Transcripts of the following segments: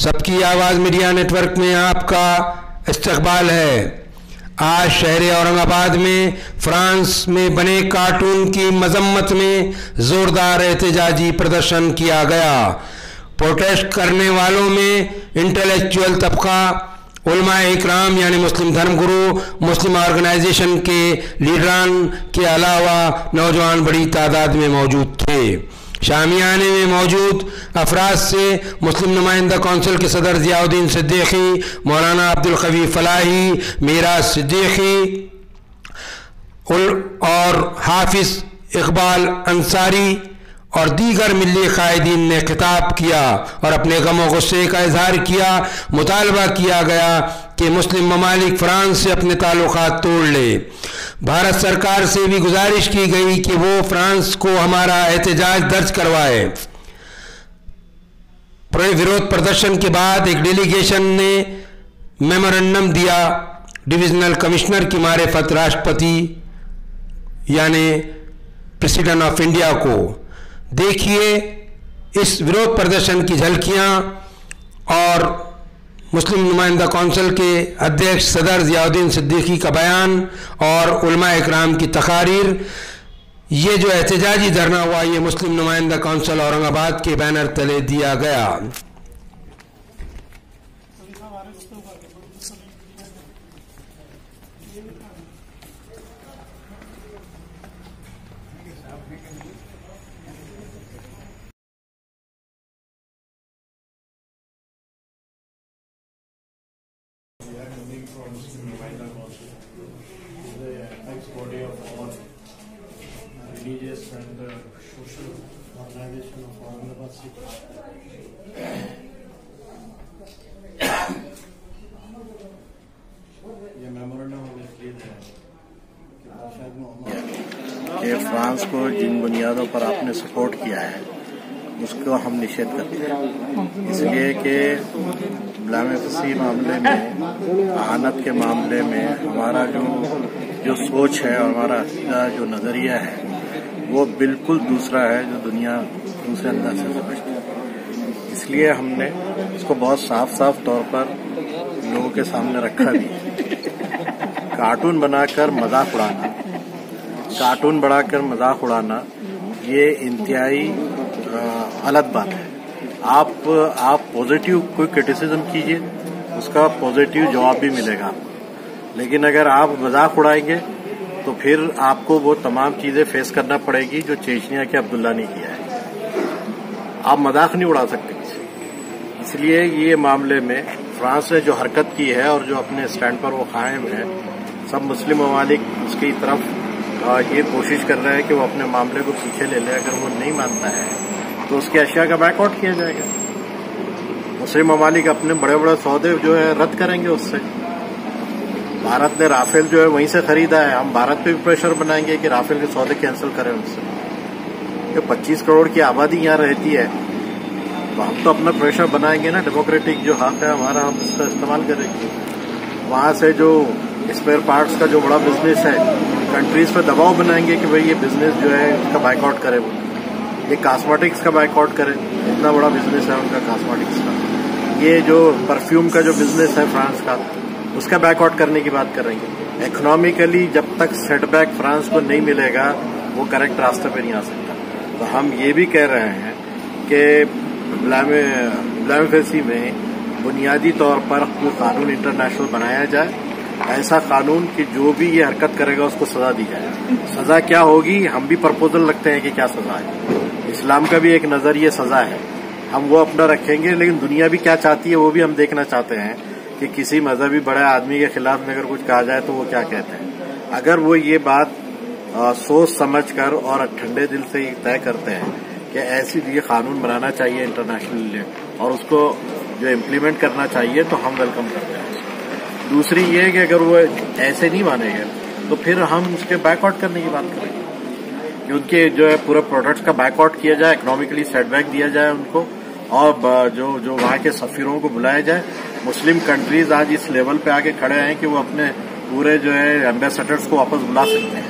سب کی آواز media net work میں آپ کا استقبال ہے۔ آج شہر اورنگ آباد میں فرانس میں بنے کارٹون کی مذمت میں زوردار احتجاجی پردرشن کیا گیا۔ پروٹیسٹ کرنے والوں میں انٹلیکچوئل طبقہ، علماء اکرام یعنی مسلم دھرم گرو، مسلم آرگنائزیشن کے لیڈران کے علاوہ نوجوان بڑی تعداد میں موجود تھے۔ شامیانے میں موجود افراد سے مسلم نمائندہ کونسل کے صدر ضیاء الدین صدیقی، مولانا عبدالقوی فلاحی، میراث صدیقی اور حافظ اقبال انصاری اور دیگر ملی قائدین نے خطاب کیا اور اپنے غم و غصے کا اظہار کیا۔ مطالبہ کیا گیا کہ مسلم ممالک فرانس سے اپنے تعلقات توڑ لے۔ بھارت سرکار سے بھی گزارش کی گئی کہ وہ فرانس کو ہمارا احتجاج درج کروائے۔ وروध پردرشن کے بعد ایک ڈیلیگیشن نے میمورنڈم دیا ڈویژنل کمشنر کی معرفت راشٹرپتی یعنی پریزیڈنٹ آف انڈیا کو۔ دیکھیے اس وروध پردرشن کی جھلکیاں اور مسلم نمائندہ کونسل کے ادھیکش صدر ضیاء الدین صدیقی کا بیان اور علماء اکرام کی تقاریر۔ یہ جو احتجاجی دھرنا ہوا یہ مسلم نمائندہ کونسل اورنگ آباد کے بینر تلے دیا گیا۔ From Muslim Numainda Council, the apex body of all religious and social organization of Aurangabad city. یہ میمورنڈم ہمیں اس لیے دیا کہ فرانس کو جن بنیادوں پر آپ نے سپورٹ کیا ہے اس کو ہم نشید کرتے ہیں، اس لیے کہ بلام فصیح معاملے میں، اعانت کے معاملے میں ہمارا جو سوچ ہے اور ہمارا عقیدہ جو نظریہ ہے وہ بالکل دوسرا ہے جو دنیا دوسرے انداز سے سمجھتی ہے۔ اس لیے ہم نے اس کو بہت صاف طور پر لوگوں کے سامنے رکھا بھی۔ کارٹون بنا کر مذاق اڑانا یہ انتہائی غلط بات ہے۔ آپ پازیٹیو کوئی کرٹیسزم کیجئے، اس کا پازیٹیو جواب بھی ملے گا آپ کو، لیکن اگر آپ مذاق اڑائیں گے تو پھر آپ کو وہ تمام چیزیں فیس کرنا پڑے گی جو چیچنیا کے عبداللہ نے کیا ہے۔ آپ مذاق نہیں اڑا سکتے کسی، اس لیے یہ معاملے میں فرانس نے جو حرکت کی ہے اور جو اپنے اسٹینڈ پر وہ قائم ہے، سب مسلم ممالک اس کی طرف یہ کوشش کر رہے ہیں کہ وہ اپنے معاملے کو پیچھے لے لے۔ اگر وہ نہیں مانتا ہے تو اس کی اشیاء کا بیک آؤٹ کیا جائے گا۔ مسلم ممالک اپنے بڑے سودے جو ہے رد کریں گے اس سے۔ بھارت نے رافیل جو ہے وہیں سے خریدا ہے، ہم بھارت پہ بھی پریشر بنائیں گے کہ رافیل کے سودے کینسل کریں ان سے۔ کہ 25 کروڑ کی آبادی یہاں رہتی ہے تو ہم تو اپنا پریشر بنائیں گے نا، ڈیموکریٹک جو حق ہے ہمارا ہم اس کا استعمال کریں گے۔ وہاں سے جو اسپیئر پارٹس کا جو بڑا بزنس ہے، کنٹریز پہ دباؤ بنائیں گے کہ بھئی یہ بزنس جو ہے اس کا بائک آؤٹ کرے، وہ یہ کاسمیٹکس کا بائک آؤٹ کرے، اتنا بڑا بزنس ہے ان کا کاسمیٹکس کا۔ یہ جو پرفیوم کا جو بزنس ہے فرانس کا، اس کا بیک آؤٹ کرنے کی بات کریں گے۔ اکنامیکلی جب تک سیٹ بیک فرانس کو نہیں ملے گا وہ کریکٹ راستے پہ نہیں آ سکتا۔ تو ہم یہ بھی کہہ رہے ہیں کہ بلام فیسی میں بنیادی طور پر کوئی قانون انٹرنیشنل بنایا جائے، ایسا قانون کہ جو بھی یہ حرکت کرے گا اس کو سزا دی جائے۔ سزا کیا ہوگی؟ ہم بھی پرپوزل رکھتے ہیں کہ کیا سزا ہے۔ اسلام کا بھی ایک نظریہ سزا ہے، ہم وہ اپنا رکھیں گے، لیکن دنیا بھی کیا چاہتی ہے وہ بھی ہم دیکھنا چاہتے ہیں کہ کسی مذہبی بڑے آدمی کے خلاف میں اگر کچھ کہا جائے تو وہ کیا کہتے ہیں۔ اگر وہ یہ بات سوچ سمجھ کر اور ٹھنڈے دل سے طے کرتے ہیں کہ ایسی یہ قانون بنانا چاہیے انٹرنیشنل اور اس کو جو امپلیمنٹ کرنا چاہیے تو ہم ویلکم کرتے ہیں۔ دوسری یہ کہ اگر وہ ایسے نہیں مانیں گے تو پھر ہم اس کے بیک آؤٹ کرنے کی بات کریں گے کہ ان کے جو ہے پورے پروڈکٹس کا بیک آؤٹ کیا جائے، اکنامیکلی سیٹ بیک دیا جائے ان کو، اور جو وہاں کے سفیروں کو بلایا جائے۔ مسلم کنٹریز آج اس لیول پہ آ کے کھڑے ہیں کہ وہ اپنے پورے جو ہے ایمبیسڈرز کو واپس بلا سکتے ہیں،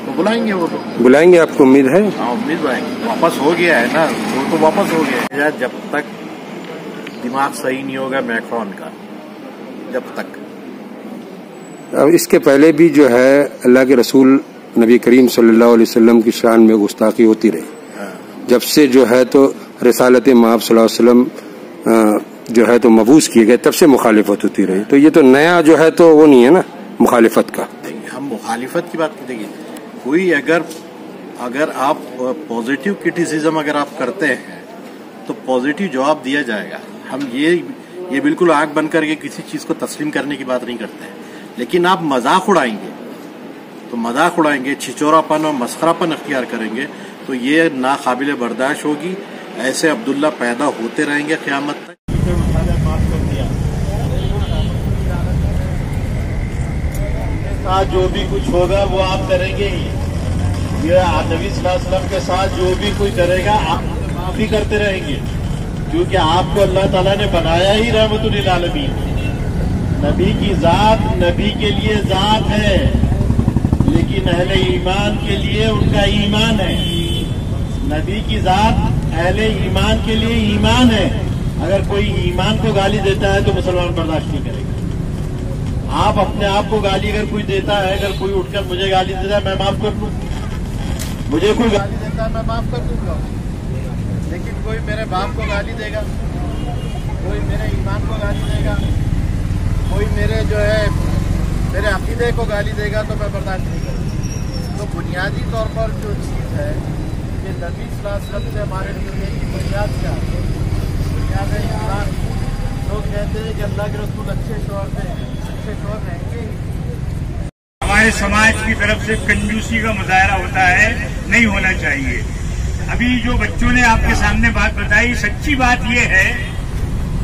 تو بلائیں گے، وہ تو بلائیں گے۔ آپ کو امید ہے؟ ہاں امید بلائیں گے، واپس ہو گیا ہے نا، وہ تو واپس ہو گیا ہے۔ جب تک दिमाग सही नहीं होगा मैक्रोन का जब तक। अब इसके पहले भी जो है अल्लाह के रसूल नबी करीम सल्लल्लाहु अलैहि वसल्लम की शान में गुस्ताखी होती रही। जब से जो है तो रिसालत माब सल्लल्लाहु अलैहि वसल्लम जो है तो मबूस किए गए, तब से मुखालिफत होती रही। तो ये तो नया जो है तो वो नहीं है ना मुखालिफत का। हम मुखालिफत की बात देखिए, कोई अगर आप पॉजिटिव क्रिटिसिज्म अगर आप करते हैं तो पॉजिटिव जवाब दिया जाएगा। हम ये बिल्कुल आंख बंद करके किसी चीज को तस्लीम करने की बात नहीं करते हैं। लेकिन आप मजाक उड़ाएंगे, छिचोरापन और मस्खरापन अख्तियार करेंगे तो ये नाकाबिले बर्दाश्त होगी। ऐसे अब्दुल्ला पैदा होते रहेंगे क़यामत तक। जो भी कुछ होगा वो आप करेंगे ही। ये नबी सल्लल्लाहु अलैहि वसल्लम के साथ जो भी कोई करेगा आप माफी करते रहेंगे, क्योंकि आपको अल्लाह ताला ने बनाया ही रहमतुल लिल आलमीन। नबी की जात नबी के लिए जात है, लेकिन अहले ईमान के लिए उनका ईमान है। नबी की जात अहले ईमान के लिए ईमान है। अगर कोई ईमान को गाली देता है तो मुसलमान बर्दाश्त नहीं करेगा। आप अपने आप को गाली अगर कोई देता है, अगर कोई उठकर मुझे गाली देता है मैं माफ कर दूं, मुझे कोई गाली देता है मैं माफ कर दूंगा। लेकिन कोई मेरे बाप को गाली देगा, कोई मेरे ईमान को गाली देगा, कोई मेरे जो है मेरे अकीदे को गाली देगा तो मैं बर्दाश्त नहीं करूँगा। तो बुनियादी तौर पर जो चीज़ है कि नबी सल्लल्लाहु अलैहि वसल्लम से हमारे लिए की बुनियाद क्या है? बुनियाद है ईमान। लोग कहते हैं कि अल्लाह के रसूल अच्छे शौहर थे, अच्छे शौहर रहेंगे। हमारे समाज की तरफ से कंजूसी का मुजाहरा होता है, नहीं होना चाहिए। अभी जो बच्चों ने आपके सामने बात बताई, सच्ची बात यह है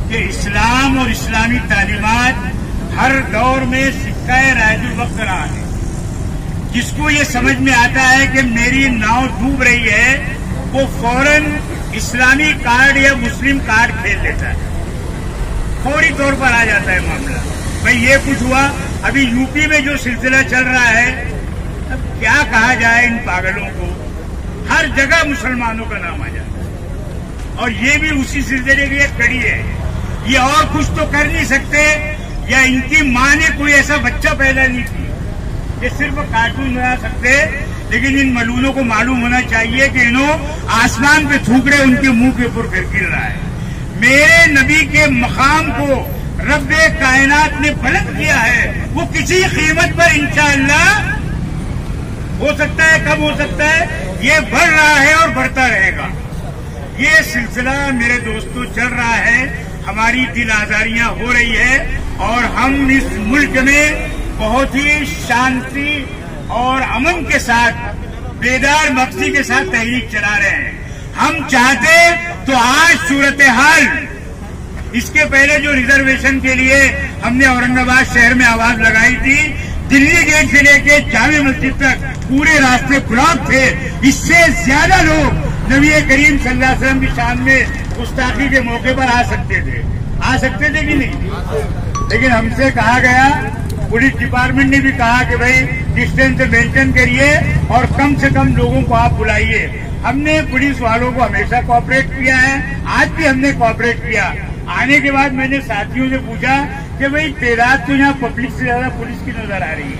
कि इस्लाम और इस्लामी तालीमात हर दौर में सिक्का-ए राजुल वक्त रहा है। जिसको ये समझ में आता है कि मेरी नाव डूब रही है, वो फौरन इस्लामी कार्ड या मुस्लिम कार्ड खेल लेता है, फौरी तौर पर आ जाता है मामला। भाई ये कुछ हुआ। अभी यूपी में जो सिलसिला चल रहा है, अब क्या कहा जाए इन पागलों को। हर जगह मुसलमानों का नाम आ जाता है और ये भी उसी सिलसिले की एक कड़ी है। ये और कुछ तो कर नहीं सकते, या इनकी माँ ने कोई ऐसा बच्चा पैदा नहीं किया। ये सिर्फ कार्टून बना सकते, लेकिन इन मलूनों को मालूम होना चाहिए कि इन्हों आसमान पे थूक रहे, उनके मुंह के ऊपर फिर गिर रहा है। मेरे नबी के मकाम को रब्बे कायनात ने बुलंद किया है, वो किसी कीमत पर इंशाअल्लाह हो सकता है। कब हो सकता है? ये बढ़ रहा है और बढ़ता रहेगा। ये सिलसिला मेरे दोस्तों चल रहा है, हमारी दिल आजारियां हो रही है और हम इस मुल्क में बहुत ही शांति और अमन के साथ, बेदार मकसद के साथ तहरीक चला रहे हैं। हम चाहते तो आज सूरत हाल, इसके पहले जो रिजर्वेशन के लिए हमने औरंगाबाद शहर में आवाज लगाई थी, दिल्ली गेट से लेके जामे मस्जिद तक पूरे रास्ते ब्लॉक थे। इससे ज्यादा लोग नबी करीम सल्लल्लाहु अलैहि वसल्लम की शान में गुस्ताखी के मौके पर आ सकते थे कि नहीं? लेकिन हमसे कहा गया, पुलिस डिपार्टमेंट ने भी कहा कि भाई डिस्टेंस मेंटेन करिए और कम से कम लोगों को आप बुलाइए। हमने पुलिस वालों को हमेशा कोऑपरेट किया है, आज भी हमने कोऑपरेट किया। आने के बाद मैंने साथियों से पूछा कि भाई तादाद तो यहाँ पब्लिक से ज्यादा पुलिस की नजर आ रही है,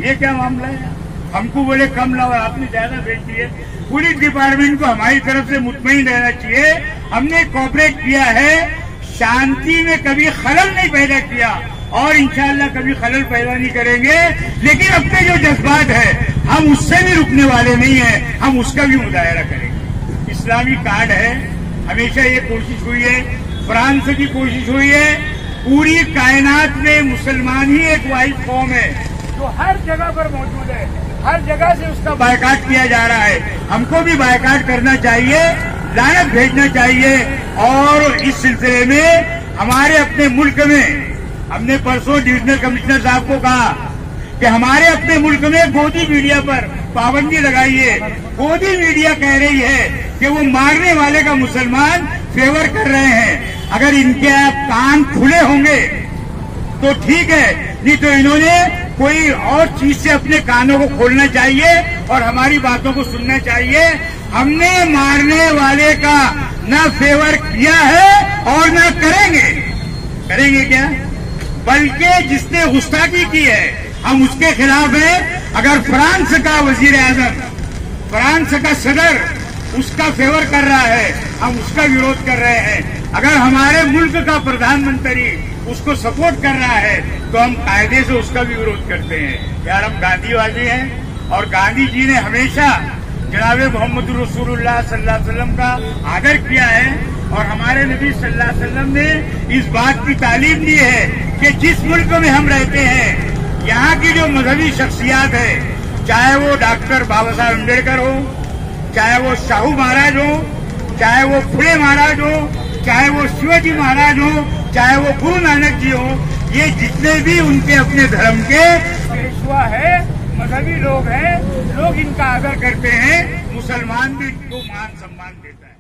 ये क्या मामला है? हमको बोले कम लाओ, आपने ज्यादा भेज दिए। पुलिस डिपार्टमेंट को हमारी तरफ से मुतमईन रहना चाहिए, हमने कोऑपरेट किया है, शांति में कभी खलल नहीं पैदा किया और इंशाअल्लाह कभी खलल पैदा नहीं करेंगे। लेकिन अपने जो जज्बात है हम उससे भी रुकने वाले नहीं है, हम उसका भी मुजाहरा करेंगे। इस्लामी कार्ड है, हमेशा ये कोशिश हुई है, फ्रांस की कोशिश हुई है। पूरी कायनात में मुसलमान ही एक वाहिद कौम है जो हर जगह पर मौजूद है, हर जगह से उसका बायकाट किया जा रहा है। हमको भी बायकाट करना चाहिए, लानत भेजना चाहिए। और इस सिलसिले में हमारे अपने मुल्क में, हमने परसों डिविजनल कमिश्नर साहब को कहा कि हमारे अपने मुल्क में गोदी मीडिया पर पाबंदी लगाइए। गोदी मीडिया कह रही है कि वो मारने वाले का मुसलमान फेवर कर रहे हैं। अगर इनके कान खुले होंगे तो ठीक है, नहीं तो इन्होंने कोई और चीज से अपने कानों को खोलना चाहिए और हमारी बातों को सुनना चाहिए। हमने मारने वाले का न फेवर किया है और न करेंगे क्या? बल्कि जिसने गुस्ताखी की है हम उसके खिलाफ हैं। अगर फ्रांस का वजीर आजम, फ्रांस का सदर उसका फेवर कर रहा है, हम उसका विरोध कर रहे हैं। अगर हमारे मुल्क का प्रधानमंत्री उसको सपोर्ट कर रहा है तो हम कायदे से उसका भी विरोध करते हैं। यार हम गांधीवादी हैं और गांधी जी ने हमेशा जनाब मोहम्मद रसूलुल्लाह सल्लल्लाहु अलैहि वसल्लम का आदर किया है और हमारे नबी सल्लल्लाहु अलैहि वसल्लम ने इस बात की तालीम दी है कि जिस मुल्क में हम रहते हैं यहाँ की जो मजहबी शख्सियात है, चाहे वो डॉक्टर बाबा साहब अम्बेडकर हो, चाहे वो शाहू महाराज हो, चाहे वो फुले महाराज हो, चाहे वो शिवाजी महाराज हो, चाहे वो गुरु नानक जी हो, ये जितने भी उनके अपने धर्म के पेशवा है, मजहबी लोग हैं, लोग इनका आदर करते हैं। मुसलमान भी इनको मान सम्मान देता है।